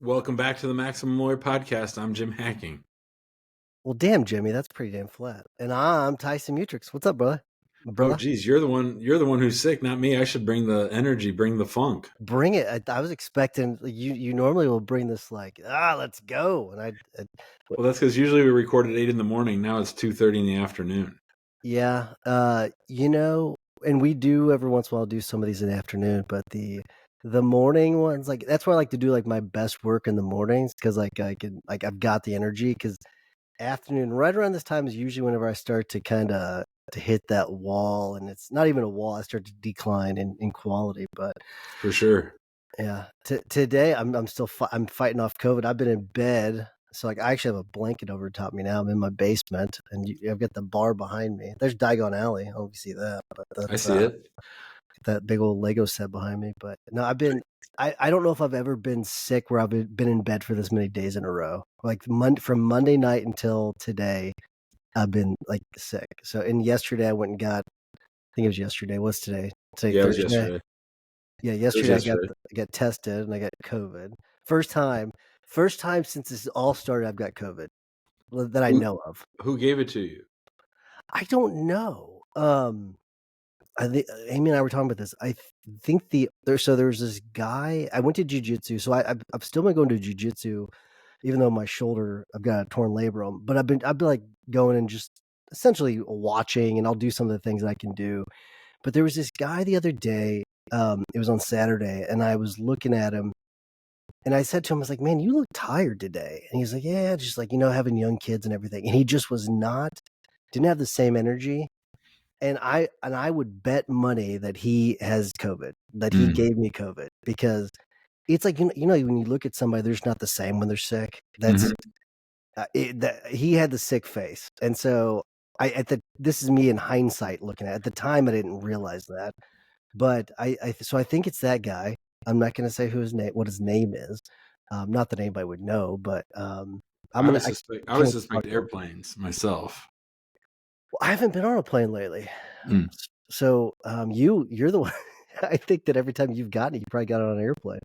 Welcome back to the Maximum Lawyer Podcast. I'm Jim Hacking. Well, damn, Jimmy, that's pretty damn flat. And I'm Tyson Mutrux. What's up, brother? Oh, geez, you're the one. You're the one who's sick, not me. I should bring the energy, bring the funk. Bring it. I was expecting you. You normally will bring this like, let's go. And Well, that's because usually we record at 8 in the morning. Now it's 2:30 in the afternoon. yeah, and we do every once in a while do some of these in the afternoon, but the morning ones, like that's why I like to do like my best work in the mornings because like I can like I've got the energy because afternoon right around this time is usually whenever I start to kind of to hit that wall, and it's not even a wall. I start to decline in quality, but For sure. yeah. Today I'm still I'm fighting off COVID. I've been in bed, so like I actually have a blanket over top me now. I'm in my basement, and I've got the bar behind me. There's Diagon Alley. I don't know if you see that, but I that's see it. that big old Lego set behind me. But no, I don't know if I've ever been sick where I've been in bed for this many days in a row. Like from Monday night until today, I've been like sick. So and yesterday I went and got. I think it was yesterday. What's today? Today Yeah, it was Thursday. yesterday. Yeah, It was yesterday yesterday. I got tested and I got COVID. First time since this all started, I've got COVID that I know of. Who gave it to you? I don't know. I think Amy and I were talking about this. I think there's this guy. I went to jujitsu, so I've still been going to jujitsu, even though my shoulder I've got a torn labrum. But I've been like going and just essentially watching, and I'll do some of the things I can do. But there was this guy the other day. It was on Saturday, and I was looking at him, and I said to him, I was like, "Man, you look tired today." And he's like, "Yeah, just like having young kids and everything." And he just didn't have the same energy. And I would bet money that he has COVID, that he gave me COVID, because it's like when you look at somebody, they're just not the same when they're sick. That's he had the sick face, and so this is me in hindsight looking at the time. I didn't realize that. But so I think it's that guy. I'm not going to say what his name is. Not that anybody would know, but I would I suspect. can't talk about it. Airplanes myself. Well, I haven't been on a plane lately. So you're the one. I think that every time you've gotten it, you probably got it on an airplane.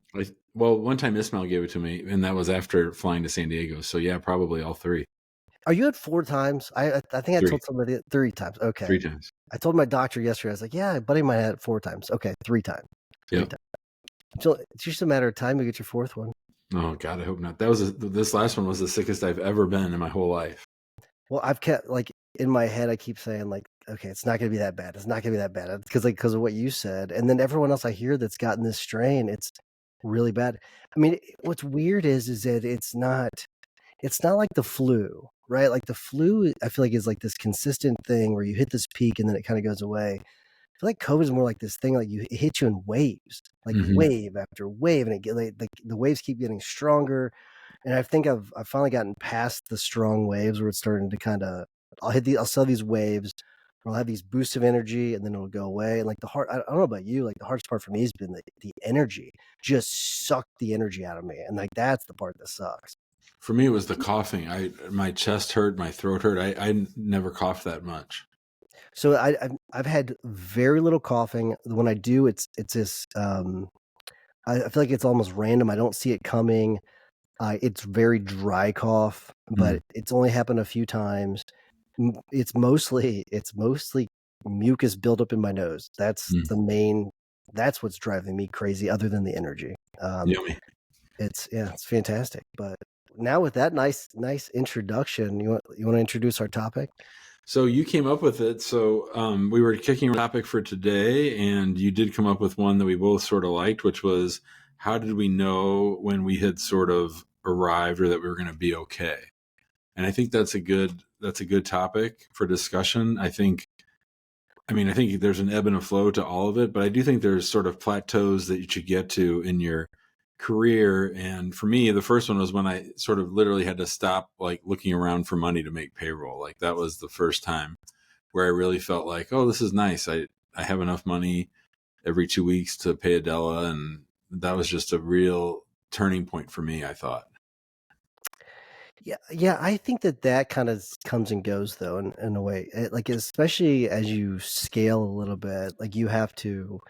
Well, one time Ismail gave it to me, and that was after flying to San Diego. So yeah, probably all three. Are you at 4 times? I think I told somebody 3 times. Okay. 3 times. I told my doctor yesterday. I was like, yeah, a buddy of mine had it 4 times. Okay, 3 times. 3 times. So it's just a matter of time to get your 4th one. Oh God, I hope not. This last one was the sickest I've ever been in my whole life. Well, I've kept like in my head, I keep saying like, okay, it's not going to be that bad. It's not going to be that bad because of what you said. And then everyone else I hear that's gotten this strain, it's really bad. I mean, what's weird is that it's not like the flu, right? Like the flu, I feel like is like this consistent thing where you hit this peak and then it kind of goes away. I feel like COVID is more like this thing, like it hits you in waves, like wave after wave, and the waves keep getting stronger. And I think I've finally gotten past the strong waves where it's starting to kind of I'll sell these waves, or I'll have these boosts of energy, and then it'll go away. And like I don't know about you, like the hardest part for me has been the energy just sucked the energy out of me, and like that's the part that sucks. For me, it was the coughing. My chest hurt, my throat hurt. I never coughed that much. So I've had very little coughing. When I do, it's this. I feel like it's almost random. I don't see it coming. It's very dry cough, but it's only happened a few times. It's mostly mucus buildup in my nose. That's that's what's driving me crazy, other than the energy. Yummy. It's fantastic. But now with that nice introduction, you want to introduce our topic? So you came up with it. So we were kicking a topic for today, and you did come up with one that we both sort of liked, which was, how did we know when we had sort of arrived or that we were going to be okay? And I think that's a good topic for discussion. I think there's an ebb and a flow to all of it, but I do think there's sort of plateaus that you should get to in your career. And for me, the first one was when I sort of literally had to stop like looking around for money to make payroll. Like that was the first time where I really felt like, oh, this is nice. I have enough money every 2 weeks to pay Adela. And that was just a real turning point for me, I thought. Yeah. I think that kind of comes and goes though, in a way, like especially as you scale a little bit, like you have to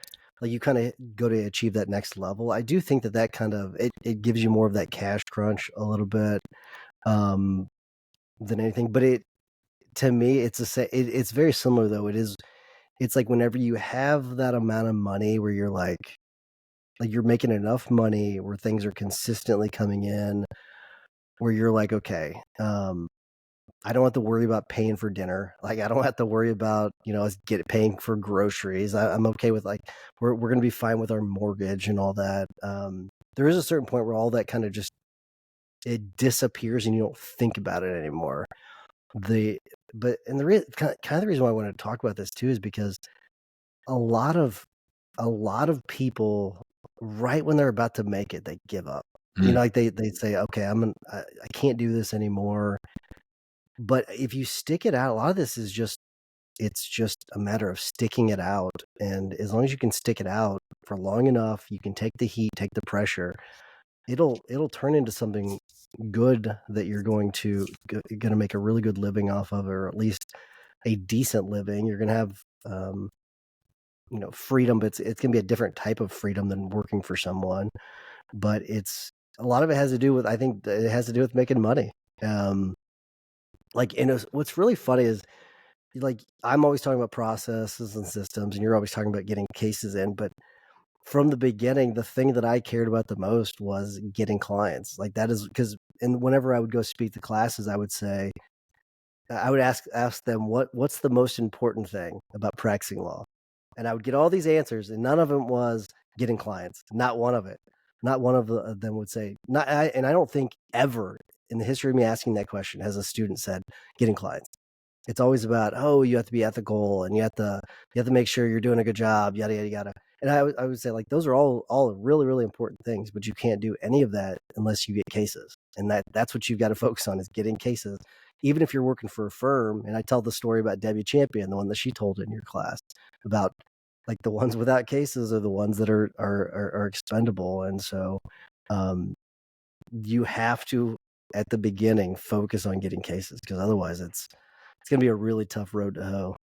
like you kind of go to achieve that next level. I do think that that kind of it gives you more of that cash crunch a little bit um, than anything. But it to me, it's very similar though. It's like whenever you have that amount of money where you're like you're making enough money where things are consistently coming in, where you're like, okay, I don't have to worry about paying for dinner. Like I don't have to worry about, us paying for groceries. I'm okay with like we're gonna be fine with our mortgage and all that. There is a certain point where all that kind of just it disappears and you don't think about it anymore. The but and kind of the reason why I wanted to talk about this too is because a lot of people right when they're about to make it, they give up. Mm. Like they say, okay, I can't do this anymore. But if you stick it out, a lot of this is it's just a matter of sticking it out. And as long as you can stick it out for long enough, you can take the heat, take the pressure. It'll turn into something good that you're going to make a really good living off of, or at least a decent living. You're going to have freedom, but it's going to be a different type of freedom than working for someone. But it's a lot of it has to do with, I think it has to do with making money. Like, what's really funny is like I'm always talking about processes and systems, and you're always talking about getting cases in. But from the beginning, the thing that I cared about the most was getting clients. Like that is because, and whenever I would go speak to classes, I would ask them what's the most important thing about practicing law, and I would get all these answers, and none of them was getting clients. Not one of it. Not one of them would say not. And I don't think ever in the history of me asking that question has a student said getting clients. It's always about, oh, you have to be ethical and you have to make sure you're doing a good job, yada yada yada. And I would say like those are all really really important things, but you can't do any of that unless you get cases, and that's what you've got to focus on is getting cases. Even if you're working for a firm, and I tell the story about Debbie Champion, the one that she told in your class about like the ones without cases are the ones that are expendable, and so um, you have to at the beginning focus on getting cases because otherwise it's going to be a really tough road to hoe.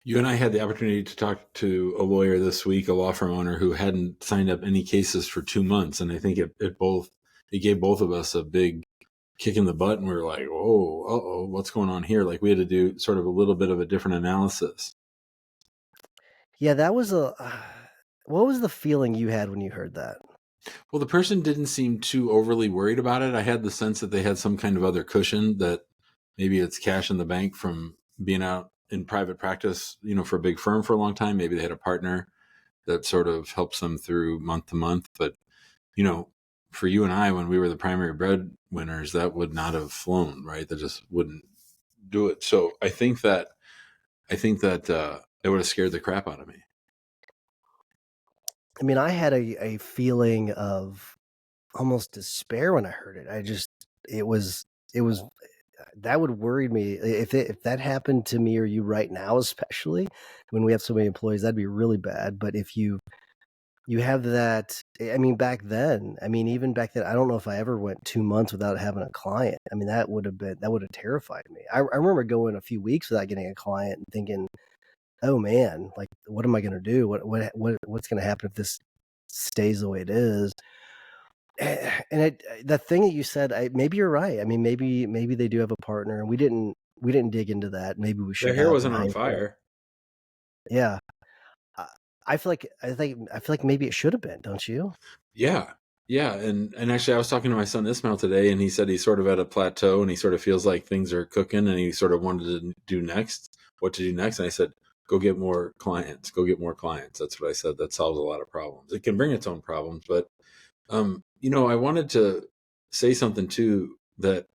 You and I had the opportunity to talk to a lawyer this week, a law firm owner who hadn't signed up any cases for 2 months, and I think it gave both of us a big kick in the butt, and we were like, "Oh, what's going on here?" Like we had to do sort of a little bit of a different analysis. Yeah, that was a. What was the feeling you had when you heard that? Well, the person didn't seem too overly worried about it. I had the sense that they had some kind of other cushion, that maybe it's cash in the bank from being out in private practice, for a big firm for a long time. Maybe they had a partner that sort of helps them through month to month. But, you know, for you and I, when we were the primary breadwinners, that would not have flown, right? That just wouldn't do it. So I think that it would have scared the crap out of me. I mean, I had a feeling of almost despair when I heard it. It was that would worry me if that happened to me or you right now, especially when we have so many employees, that'd be really bad. But if you have that, I mean, even back then, I don't know if I ever went 2 months without having a client. I mean, that would have terrified me. I remember going a few weeks without getting a client and thinking, oh man, like what am I going to do? What's going to happen if this stays the way it is? And the thing that you said, maybe you're right. I mean, maybe they do have a partner, and we didn't dig into that. Maybe we Their should hair have in wasn't on hindsight. fire. Yeah, I, I feel like maybe it should have been. Don't you? Yeah. Yeah. And actually I was talking to my son Ismail today, and he said he's sort of at a plateau, and he sort of feels like things are cooking, and he sort of wanted to do next, what to do next. And I said, go get more clients, go get more clients. That's what I said. That solves a lot of problems. It can bring its own problems, but I wanted to say something too that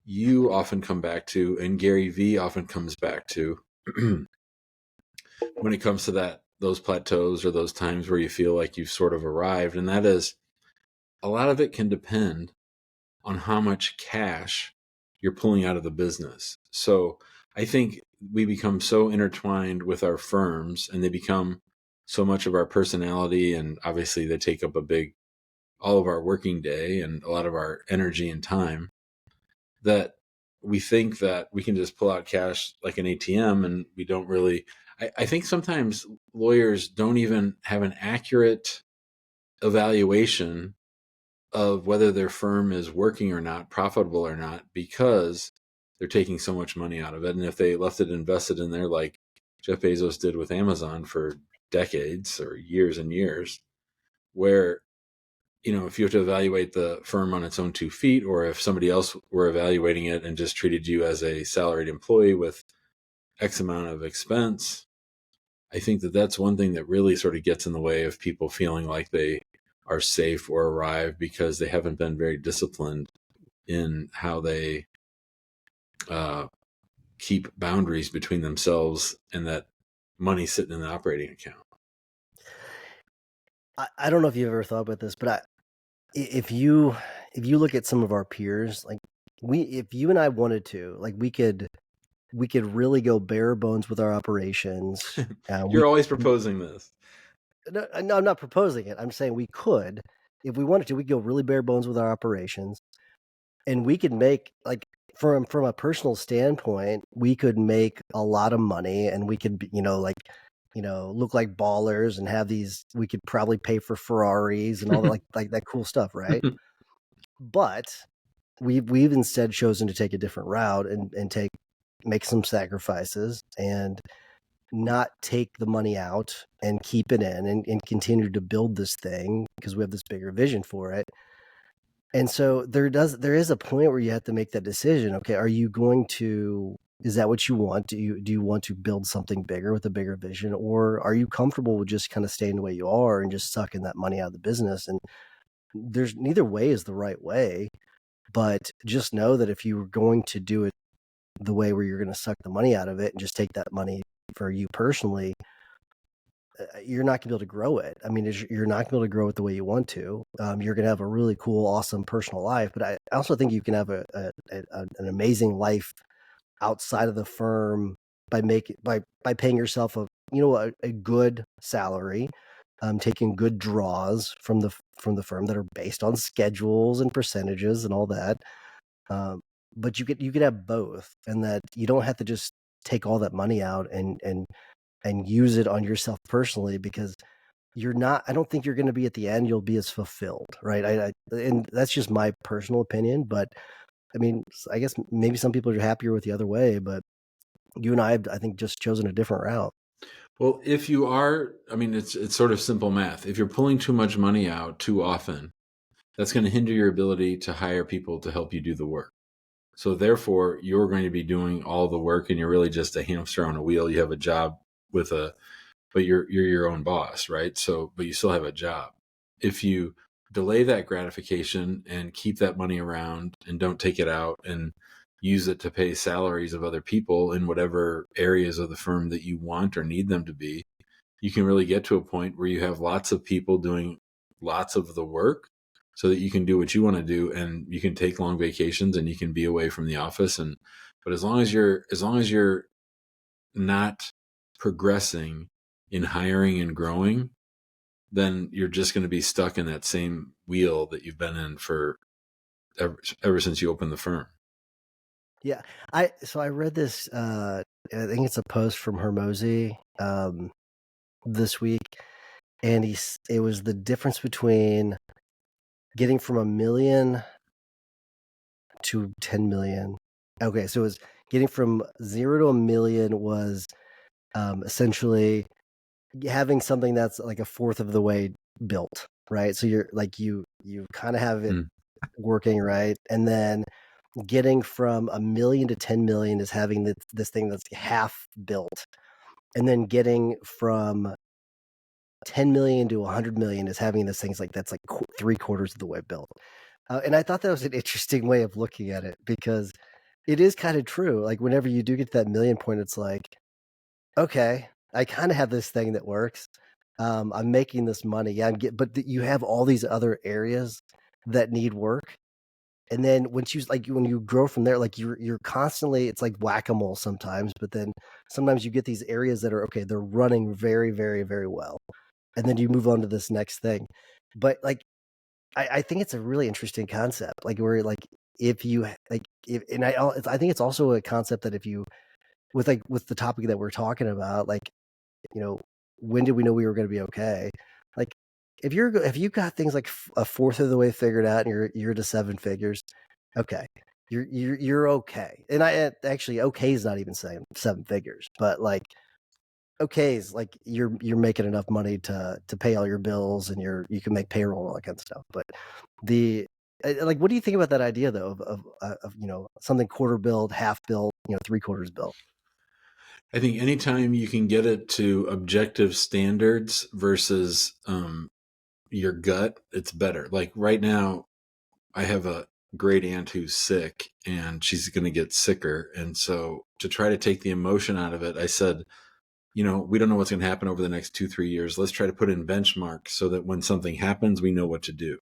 you often come back to, and Gary Vee often comes back to when it comes to those plateaus or those times where you feel like you've sort of arrived. And that is, a lot of it can depend on how much cash you're pulling out of the business. So I think we become so intertwined with our firms, and they become so much of our personality. And obviously they take up all of our working day and a lot of our energy and time, that we think that we can just pull out cash like an ATM, and we don't really. I think sometimes lawyers don't even have an accurate evaluation of whether their firm is working or not, profitable or not, because they're taking so much money out of it. And if they left it invested in there, like Jeff Bezos did with Amazon for decades or years and years, where, if you have to evaluate the firm on its own 2 feet, or if somebody else were evaluating it and just treated you as a salaried employee with X amount of expense, I think that that's one thing that really sort of gets in the way of people feeling like they are safe or arrived, because they haven't been very disciplined in how they keep boundaries between themselves and that money sitting in the operating account. I don't know if you've ever thought about this, but if you look at some of our peers, like if you and I wanted to, like we could really go bare bones with our operations. You're always proposing this. No, I'm not proposing it. I'm saying we could, if we wanted to, we could go really bare bones with our operations, and we could make, like, from a personal standpoint, we could make a lot of money, and we could, look like ballers and have these. We could probably pay for Ferraris and all that, like that cool stuff, right? But we've instead chosen to take a different route and make some sacrifices and not take the money out and keep it in and continue to build this thing because we have this bigger vision for it. And so there is a point where you have to make that decision. Okay, is that what you want? Do you want to build something bigger with a bigger vision, or are you comfortable with just kind of staying the way you are and just sucking that money out of the business? And there's neither way is the right way, but just know that if you were going to do it the way where you're going to suck the money out of it and just take that money for you personally, you're not going to be able to grow it. I mean, you're not going to be able to grow it the way you want to. You're going to have a really cool, awesome personal life, but I also think you can have an amazing life outside of the firm by paying yourself a good salary, taking good draws from the firm that are based on schedules and percentages and all that. But you could have both, and that you don't have to just take all that money out and use it on yourself personally, because I don't think you're going to be, at the end, you'll be as fulfilled, right? And that's just my personal opinion, but I mean, I guess maybe some people are happier with the other way, but you and I think, just chosen a different route. Well, if you are, I mean, it's sort of simple math. If you're pulling too much money out too often, that's going to hinder your ability to hire people to help you do the work. So therefore, you're going to be doing all the work, and you're really just a hamster on a wheel. You have a job but you're your own boss, right? So, but you still have a job. If you delay that gratification and keep that money around and don't take it out and use it to pay salaries of other people in whatever areas of the firm that you want or need them to be, you can really get to a point where you have lots of people doing lots of the work, so that you can do what you want to do, and you can take long vacations and you can be away from the office. But as long as you're not progressing in hiring and growing, then you're just going to be stuck in that same wheel that you've been in for ever since you opened the firm. Yeah. I read this, I think it's a post from Hermosi this week, and it was the difference between getting from 1 million to 10 million. Okay, so it was getting from 0 to 1 million was essentially having something that's like a fourth of the way built, right? So you're like, you kind of have it working, right? And then getting from 1 million to 10 million is having this thing that's half built. And then getting from 10 million to 100 million is having this thing's like, that's like 3/4 of the way built. And I thought that was an interesting way of looking at it, because it is kind of true. Like, whenever you do get to that million point, it's like, okay, I kind of have this thing that works. I'm making this money. Yeah, but you have all these other areas that need work. And then when you grow from there, like you're constantly, it's like whack-a-mole sometimes, but then sometimes you get these areas that are okay, they're running very, very, very well. And then you move on to this next thing. But like, I think it's a really interesting concept. Like, where like, if you like if and I think it's also a concept that if you with the topic that we're talking about, like, when did we know we were going to be okay? Like, if you got things like a fourth of the way figured out and you're to seven figures, okay, you're okay. And I actually, okay is not even saying seven figures, but like, okay is like you're making enough money to pay all your bills and you can make payroll and all that kind of stuff. But the like, what do you think about that idea though of something quarter build, half built, three quarters built? I think anytime you can get it to objective standards versus your gut, it's better. Like right now, I have a great aunt who's sick and she's going to get sicker. And so to try to take the emotion out of it, I said, we don't know what's going to happen over the next 2-3 years. Let's try to put in benchmarks so that when something happens, we know what to do.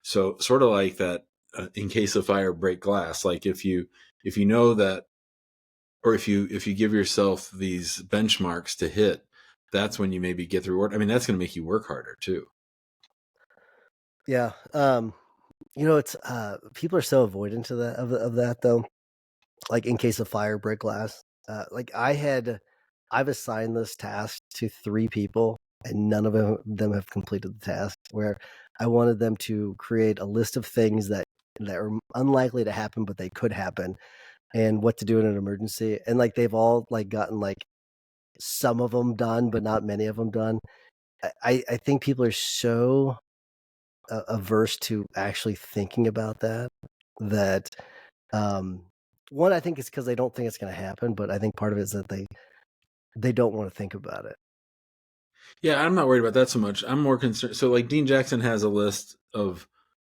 So sort of like that, in case of fire, break glass. Like if you know that, or if you give yourself these benchmarks to hit, that's when you maybe get the reward. I mean, that's going to make you work harder too. Yeah. It's people are so avoidant of that though. Like in case of fire, break glass. Like I've assigned this task to three people, and none of them have completed the task. Where I wanted them to create a list of things that are unlikely to happen, but they could happen, and what to do in an emergency. And like they've all like gotten like some of them done, but not many of them done. I think people are so averse to actually thinking about that one, I think it's because they don't think it's going to happen, but I think part of it is that they don't want to think about it. Yeah, I'm not worried about that so much. I'm more concerned. So, like, Dean Jackson has a list of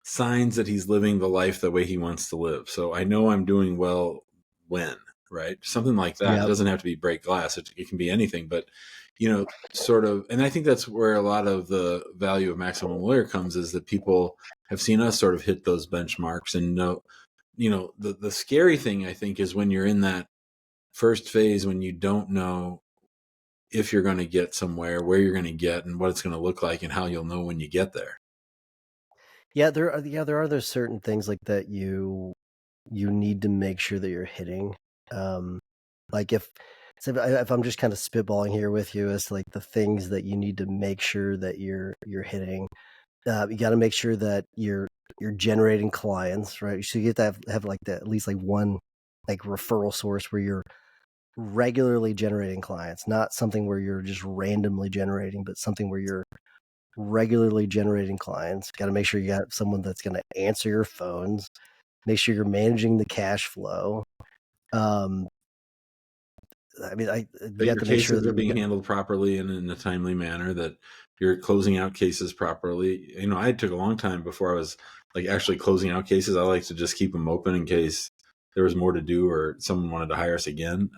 signs that he's living the life the way he wants to live. So I know I'm doing well when, right? Something like that. It Yeah, doesn't have to be break glass. It can be anything, but sort of. And I think that's where a lot of the value of Maximum Lawyer comes, is that people have seen us sort of hit those benchmarks and know. The scary thing I think is when you're in that first phase when you don't know if you're going to get somewhere, where you're going to get, and what it's going to look like, and how you'll know when you get there. there are those certain things like that you need to make sure that you're hitting. Um, like if I'm just kind of spitballing here with you as to like the things that you need to make sure that you're hitting. You got to make sure that you're generating clients, right? So you get to have like that, at least like one like referral source where you're regularly generating clients, not something where you're just randomly generating, but something where you're regularly generating clients. Got to make sure you got someone that's going to answer your phones. Make sure you're managing the cash flow. Um, I mean, That you have your to make sure cases that are you're being handled properly and in a timely manner, that you're closing out cases properly. I took a long time before I was like actually closing out cases. I like to just keep them open in case there was more to do or someone wanted to hire us again.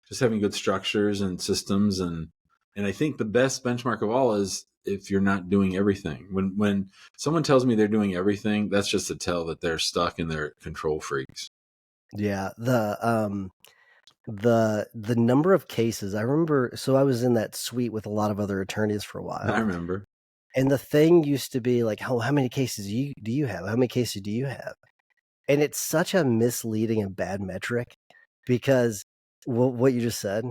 Just having good structures and systems, and I think the best benchmark of all is if you're not doing everything. When someone tells me they're doing everything, that's just a tell that they're stuck and they're control freaks. yeah, the number of cases I remember. So I was in that suite with a lot of other attorneys for a I while, remember. and the thing used to be like, how many cases do you have? How many cases do you have? And it's such a misleading and bad metric because what you just said,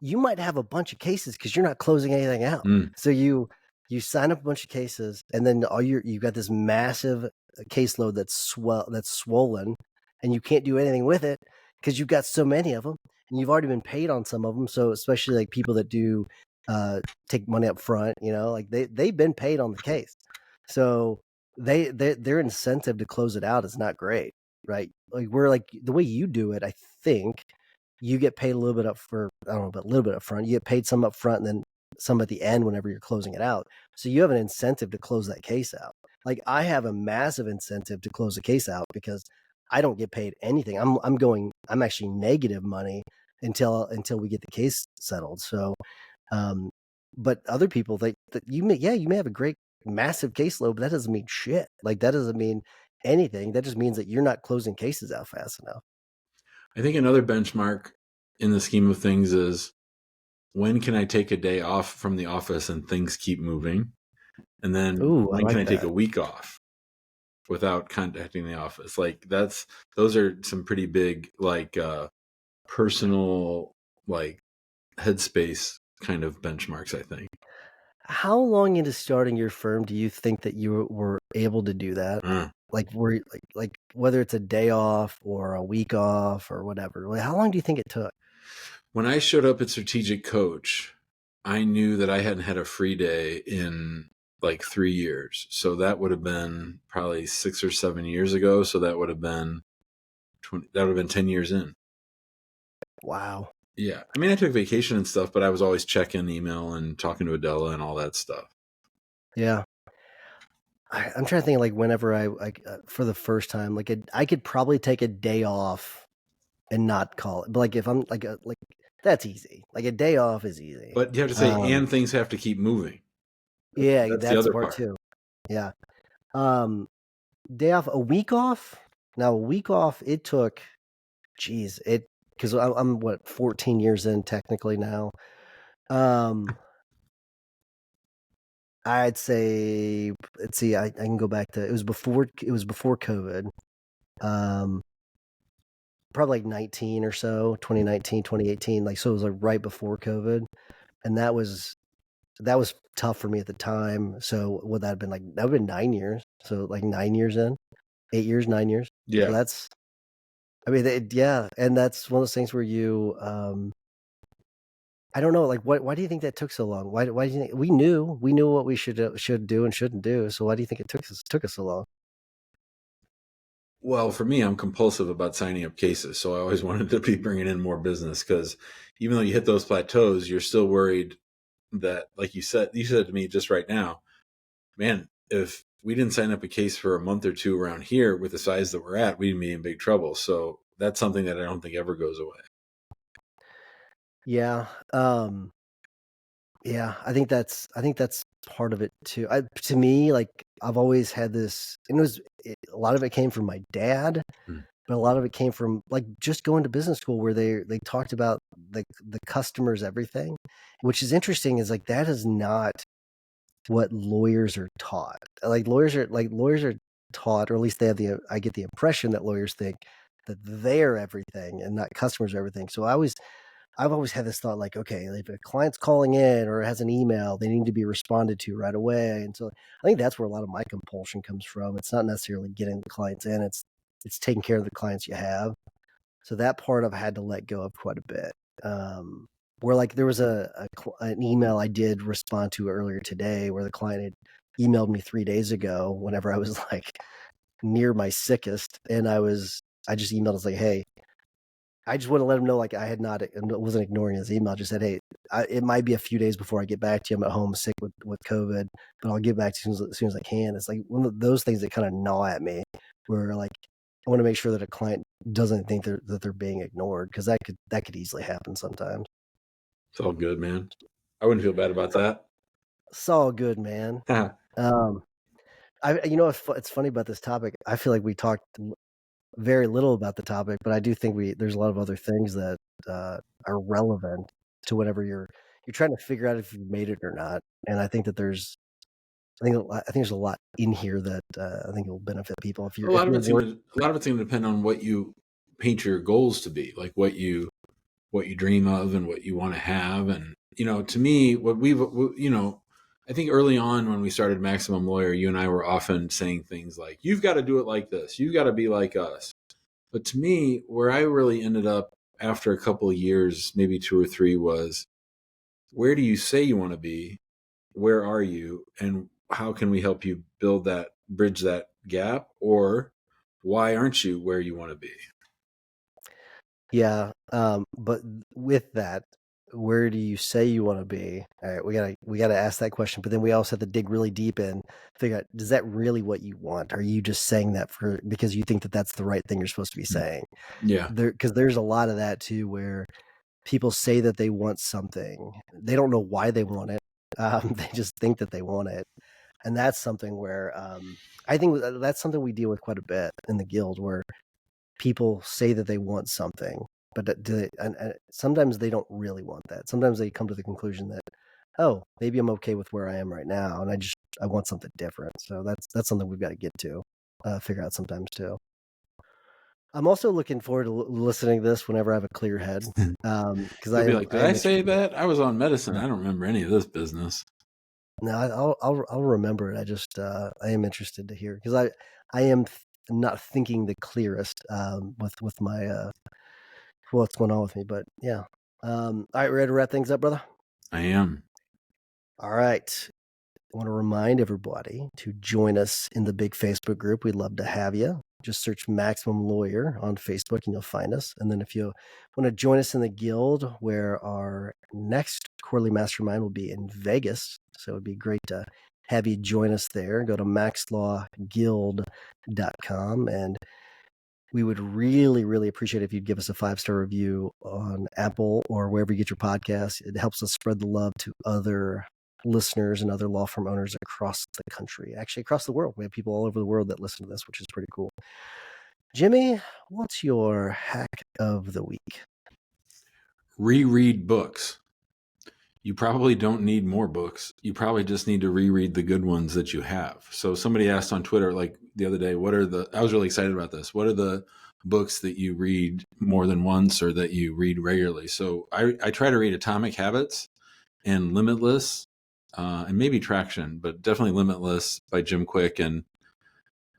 you might have a bunch of cases because you're not closing anything out. Mm. So you sign up a bunch of cases, and then you've got this massive caseload that's swollen, and you can't do anything with it because you've got so many of them, and you've already been paid on some of them. So especially like people that do take money up front, like they've been paid on the case, so their incentive to close it out is not great, right? Like we're like the way you do it, I think you get paid a little bit up for, I don't know, but a little bit up front. You get paid some up front and then some at the end whenever you're closing it out. So you have an incentive to close that case out. Like I have a massive incentive to close the case out because I don't get paid anything. I'm actually negative money until we get the case settled. So um but other people that you may have a great massive caseload, but that doesn't mean shit. Like that doesn't mean anything. That just means that you're not closing cases out fast enough. I think another benchmark in the scheme of things is, when can I take a day off from the office and things keep moving? And then Ooh, I when can like I take that. a week off without contacting the office? Like those are some pretty big, like, personal, like, headspace kind of benchmarks, I think. How long into starting your firm do you think that you were able to do that? Uh, Like, like whether it's a day off or a week off or whatever. Like, how long do you think it took? when I showed up at Strategic Coach, I knew that I hadn't had a free day in like 3 years. So that would have been probably 6 or 7 years ago. So that would have been 20, that would have been 10 years in. Wow. Yeah. I mean, I took vacation and stuff, but I was always checking email and talking to Adela and all that stuff. Yeah. I'm trying to think like whenever for the first time, like I could probably take a day off and not call it. But like if I'm like that's easy. Like a day off is easy. But you have to say, and things have to keep moving. Yeah, That's the that's the other part part. too. Yeah. Day off, a week off. Now a week off, it took, geez, it because I'm what 14 years in technically now. I'd say let's see, I can go back to it was before COVID. Um, probably like 19 or so, 2019, 2018. Like so it was like right before COVID, and that was tough for me at the time. So would that have been like that would have been 9 years? So like 9 years in, 8 years, 9 years. So Yeah. that's I mean, yeah, and that's one of those things where you, I don't know, like, why do you think that took so long? Why do you think we knew what we should do and shouldn't do? So why do you think it took us so long? Well, for me, I'm compulsive about signing up cases. So I always wanted to be bringing in more business because even though you hit those plateaus, you're still worried that, like you said to me just right now, man, if we didn't sign up a case for a month or two around here with the size that we're at, we'd be in big trouble. So that's something that I don't think ever goes away. Yeah, yeah, I think that's part of it too. To me, like I've always had this, and a lot of it came from my dad, Hmm. but a lot of it came from like just going to business school where they talked about the customers everything, which is interesting. Is like that is not what lawyers are taught. Lawyers are taught, or at least they have I get the impression that lawyers think that they're everything and not customers are everything. So I've always had this thought like, okay, if a client's calling in or has an email, they need to be responded to right away. And so I think that's where a lot of my compulsion comes from. It's not necessarily getting the clients in, it's taking care of the clients you have. So that part I've had to let go of quite a bit. Where like there was an email I did respond to earlier today where the client had emailed me 3 days ago whenever I was like near my sickest, and I just emailed and say, hey, I just want to let him know like I had not wasn't ignoring his email. I just said, hey, it might be a few days before I get back to you. I'm at home sick with COVID, but I'll get back to you as soon as I can. It's like one of those things that kind of gnaw at me, where like I want to make sure that a client doesn't think that they're being ignored because that could easily happen sometimes. It's all good, man. I wouldn't feel bad about that. It's all good, man. Um, it's funny about this topic. I feel like we talked very little about the topic, but I do think there's a lot of other things that are relevant to whatever you're trying to figure out if you made it or not. And I think that I think there's a lot in here that I think will benefit people a lot of you're it's work. going to a lot of it's going to depend on what you paint your goals to be, like what you dream of and what you want to have. And to me, I think early on when we started Maximum Lawyer, you and I were often saying things like, "You've got to do it like this. You've got to be like us." But to me, where I really ended up after a couple of years, maybe two or three, was where do you say you want to be? Where are you? And how can we help you bridge that gap? Or why aren't you where you want to be? Yeah. But with that, where do you say you want to be? All right, we gotta ask that question, but then we also have to dig really deep and figure out, does that really what you want? Are you just saying that because you think that that's the right thing you're supposed to be saying? Yeah. Because there's a lot of that too, where people say that they want something, they don't know why they want it. They just think that they want it, and that's something where I think that's something we deal with quite a bit in the guild, where people say that they want something, but and sometimes they don't really want that. Sometimes they come to the conclusion that, oh, maybe I'm okay with where I am right now, and I want something different. So that's something we've got to get to, figure out sometimes too. I'm also looking forward to listening to this whenever I have a clear head. Because You'll be like, I did I am say interested. that? I was on medicine. I don't remember any of this business. No, I'll remember it. I just I am interested to hear because I am not thinking the clearest with my what's going on with me. But yeah. All right, ready to wrap things up, brother? I am. All right. I want to remind everybody to join us in the big Facebook group. We'd love to have you. Just search Maximum Lawyer on Facebook and you'll find us. And then if you want to join us in the guild, where our next quarterly mastermind will be in Vegas. So it'd be great to have you join us there. Go to maxlawguild.com, and we would really, really appreciate it if you'd give us a 5-star review on Apple or wherever you get your podcasts. It helps us spread the love to other listeners and other law firm owners across the country, actually across the world. We have people all over the world that listen to this, which is pretty cool. Jimmy, what's your hack of the week? Reread books. You probably don't need more books. You probably just need to reread the good ones that you have. So somebody asked on Twitter, like the other day, I was really excited about this. What are the books that you read more than once or that you read regularly? So I try to read Atomic Habits and Limitless, and maybe Traction, but definitely Limitless by Jim Quick and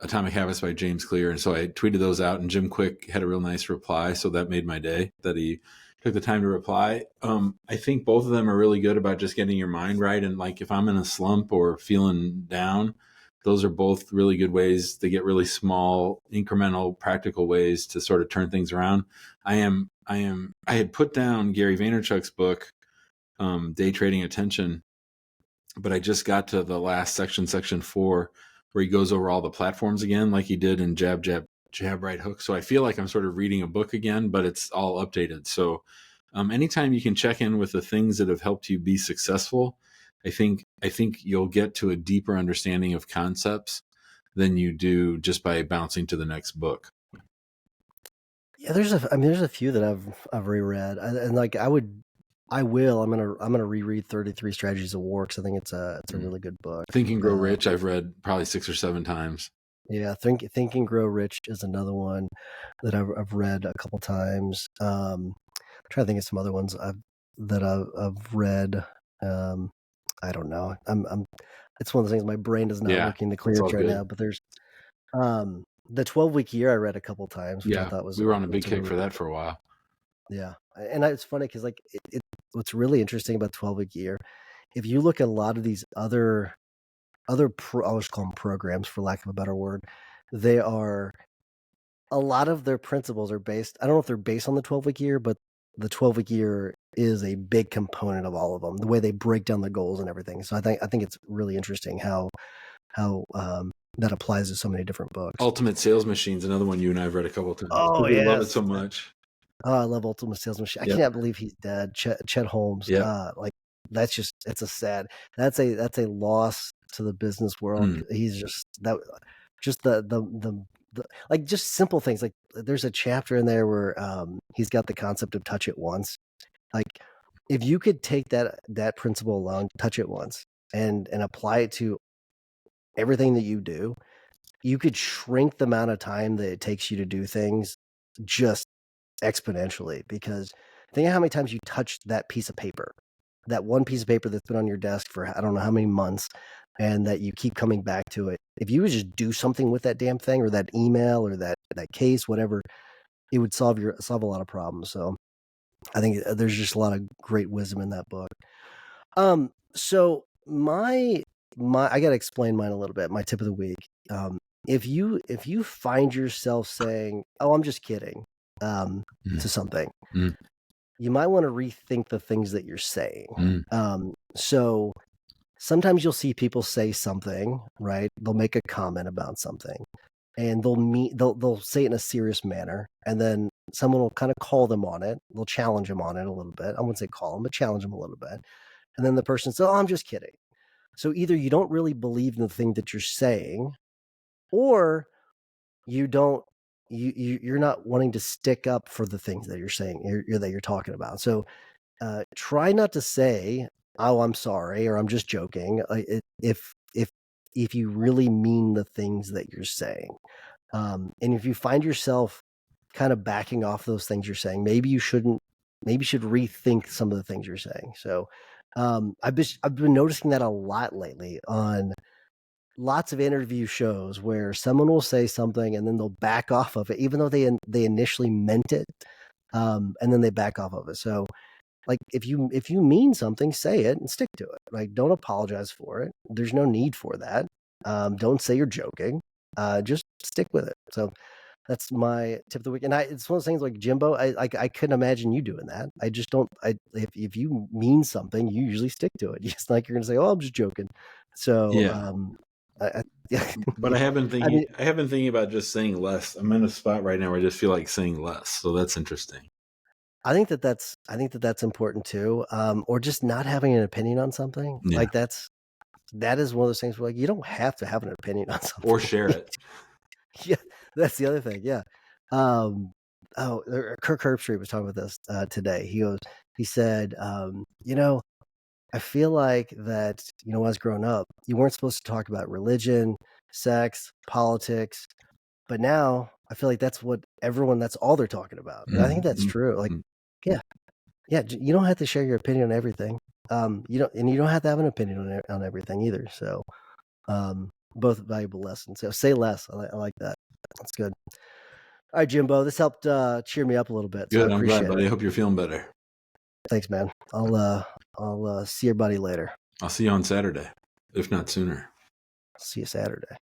Atomic Habits by James Clear. And so I tweeted those out, and Jim Quick had a real nice reply. So that made my day that he took the time to reply. I think both of them are really good about just getting your mind right. And like if I'm in a slump or feeling down, those are both really good ways to get really small, incremental, practical ways to sort of turn things around. I had put down Gary Vaynerchuk's book, Day Trading Attention, but I just got to the last section 4, where he goes over all the platforms again, like he did in Jab, Jab, Jab, Right Hook. So I feel like I'm sort of reading a book again, but it's all updated. So anytime you can check in with the things that have helped you be successful, I think you'll get to a deeper understanding of concepts than you do just by bouncing to the next book. Yeah, there's a few that I've reread, and like I'm gonna reread 33 Strategies of War because I think it's a really good book. Think and Grow Rich, I've read probably 6 or 7 times. Yeah, Think and Grow Rich is another one that I've read a couple times. I'm trying to think of some other ones I've read. I don't know. It's one of the things my brain is not working the clearest right now. But there's the 12-week year I read a couple times, which I thought was we were on a big kick for that for a while. Yeah, and it's funny because like what's really interesting about 12-week year, if you look at a lot of these other I'll just call them programs for lack of a better word, they are a lot of their principles are based. I don't know if they're based on the 12-week year, but the 12-week year is a big component of all of them. The way they break down the goals and everything. So I think it's really interesting how that applies to so many different books. Ultimate Sales Machine's another one you and I have read a couple of times. Oh yeah, yeah, love it so much. Oh, I love Ultimate Sales Machine. I can't believe he's dead. Chet Holmes. Like it's a sad. That's a loss to the business world. He's just the like just simple things. Like there's a chapter in there where he's got the concept of touch it once. Like if you could take that principle alone, touch it once, and apply it to everything that you do, you could shrink the amount of time that it takes you to do things just exponentially. Because think of how many times you touched that piece of paper, that one piece of paper that's been on your desk for I don't know how many months, and that you keep coming back to it. If you would just do something with that damn thing or that email or that case, whatever, it would solve a lot of problems. So I think there's just a lot of great wisdom in that book. So my I got to explain mine a little bit. My tip of the week. If you find yourself saying, "Oh, I'm just kidding," to something, you might want to rethink the things that you're saying. So sometimes you'll see people say something, right? They'll make a comment about something, and they'll say it in a serious manner, and then someone will kind of call them on it. They'll challenge them on it a little bit. I wouldn't say call them, but challenge them a little bit. And then the person says, "Oh, I'm just kidding." So either you don't really believe in the thing that you're saying, or you're not wanting to stick up for the things that you're saying, that you're talking about. So try not to say, "Oh, I'm sorry," or "I'm just joking," if you really mean the things that you're saying. And if you find yourself kind of backing off those things you're saying. Maybe you shouldn't. Maybe you should rethink some of the things you're saying. So, I've been noticing that a lot lately on lots of interview shows where someone will say something and then they'll back off of it, even though they initially meant it, and then they back off of it. So, like if you mean something, say it and stick to it. Like, don't apologize for it. There's no need for that. Don't say you're joking. Just stick with it. So that's my tip of the week. And it's one of those things like Jimbo. I couldn't imagine you doing that. I just don't. If you mean something, you usually stick to it. It's like you're gonna say, "Oh, I'm just joking." So, Yeah. yeah, But I yeah. have been I thinking. mean, I have been thinking about just saying less. I'm in a spot right now where I just feel like saying less. So that's interesting. I think that's important too. Or just not having an opinion on something. Yeah. Like that is one of those things where like you don't have to have an opinion on Or something. share it. Yeah, that's the other thing. Yeah. Um, Kirk Herbstreit was talking about this today. He said, I feel like that, when I was growing up, you weren't supposed to talk about religion, sex, politics, but now I feel like that's that's all they're talking about. And I think that's Mm-hmm. true. Like, yeah, yeah, you don't have to share your opinion on everything. You don't have to have an opinion on everything either. So, both valuable lessons. So say less. I like that. That's good. All right, Jimbo, this helped cheer me up a little bit, so I Good. I'm glad, appreciate buddy. it. I hope you're feeling better. Thanks, man. I'll see your buddy later. I'll see you on Saturday, if not sooner. See you Saturday.